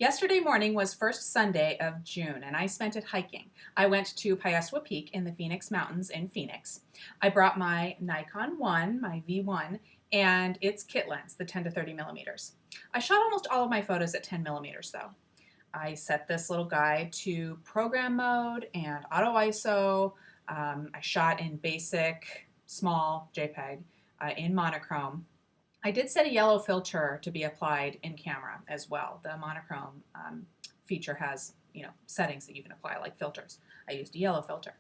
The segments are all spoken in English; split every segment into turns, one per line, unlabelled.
Yesterday morning was first Sunday of June, and I spent it hiking. I went to Piaswa Peak in the Phoenix Mountains in Phoenix. I brought my Nikon 1, my V1, and its kit lens, the 10 to 30 millimeters. I shot almost all of my photos at 10 millimeters though. I set this little guy to program mode and auto ISO. I shot in basic, small JPEG, in monochrome. I did set a yellow filter to be applied in camera as well. The monochrome feature has, settings that you can apply like filters. I used a yellow filter.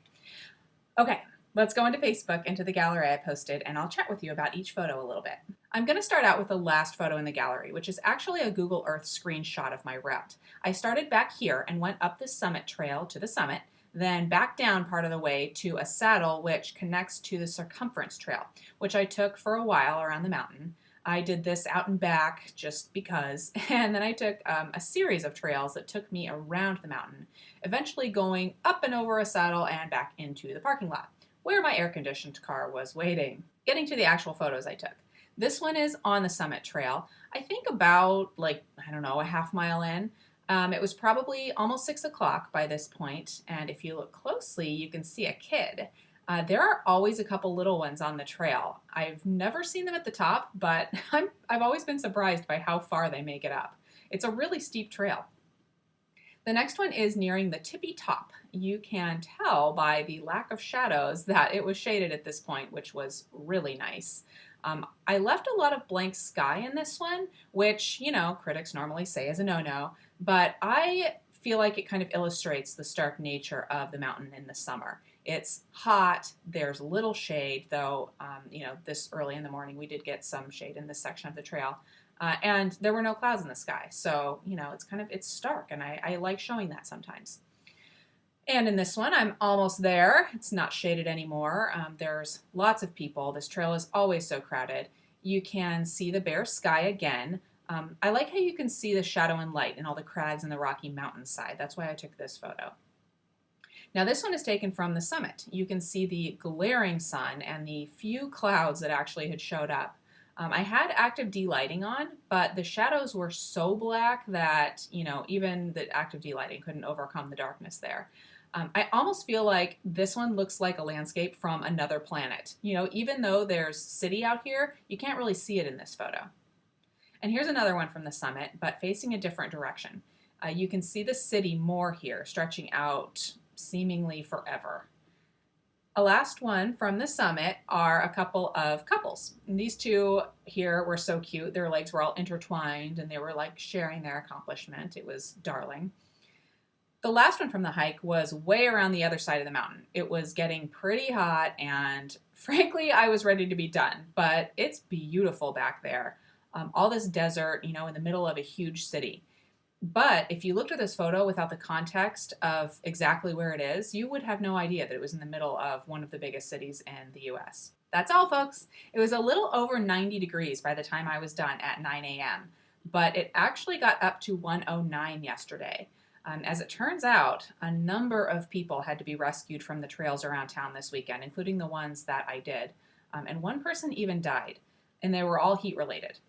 Okay, let's go into Facebook, into the gallery I posted, and I'll chat with you about each photo a little bit. I'm going to start out with the last photo in the gallery, which is actually a Google Earth screenshot of my route. I started back here and went up the summit trail to the summit, then back down part of the way to a saddle which connects to the circumference trail, which I took for a while around the mountain. I did this out and back just because, and then I took a series of trails that took me around the mountain, eventually going up and over a saddle and back into the parking lot, where my air-conditioned car was waiting. Getting to the actual photos I took. This one is on the summit trail, I think about a half mile in. It was probably almost 6 o'clock by this point, and if you look closely, you can see a kid. There are always a couple little ones on the trail. I've never seen them at the top, but I've always been surprised by how far they make it up. It's a really steep trail. The next one is nearing the tippy top. You can tell by the lack of shadows that it was shaded at this point, which was really nice. I left a lot of blank sky in this one, which, critics normally say is a no-no, but I feel like it kind of illustrates the stark nature of the mountain in the summer. It's hot, there's little shade, though, this early in the morning we did get some shade in this section of the trail, and there were no clouds in the sky, so, it's stark, and I like showing that sometimes. And in this one, I'm almost there. It's not shaded anymore. There's lots of people. This trail is always so crowded. You can see the bare sky again. I like how you can see the shadow and light in all the crags and the rocky mountainside. That's why I took this photo. Now this one is taken from the summit. You can see the glaring sun and the few clouds that actually had showed up. I had active D-lighting on, but the shadows were so black that, even the active D-lighting couldn't overcome the darkness there. I almost feel like this one looks like a landscape from another planet. Even though there's city out here, you can't really see it in this photo. And here's another one from the summit, but facing a different direction. You can see the city more here, stretching out seemingly forever. A last one from the summit are a couple of couples. And these two here were so cute. Their legs were all intertwined and they were like sharing their accomplishment. It was darling. The last one from the hike was way around the other side of the mountain. It was getting pretty hot and frankly, I was ready to be done, but it's beautiful back there. All this desert, in the middle of a huge city. But if you looked at this photo without the context of exactly where it is, you would have no idea that it was in the middle of one of the biggest cities in the US. That's all, folks. It was a little over 90 degrees by the time I was done at 9 a.m., but it actually got up to 109 yesterday. As it turns out, a number of people had to be rescued from the trails around town this weekend, including the ones that I did. And one person even died, and they were all heat related.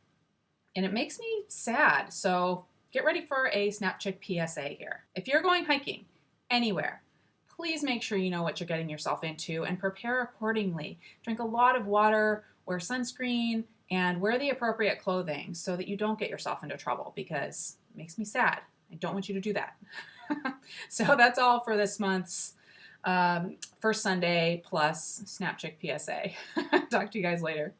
And it makes me sad, so get ready for a Snapchick PSA here. If you're going hiking anywhere, please make sure you know what you're getting yourself into and prepare accordingly. Drink a lot of water, wear sunscreen, and wear the appropriate clothing so that you don't get yourself into trouble, because it makes me sad. I don't want you to do that. So that's all for this month's First Sunday plus Snapchick PSA. Talk to you guys later.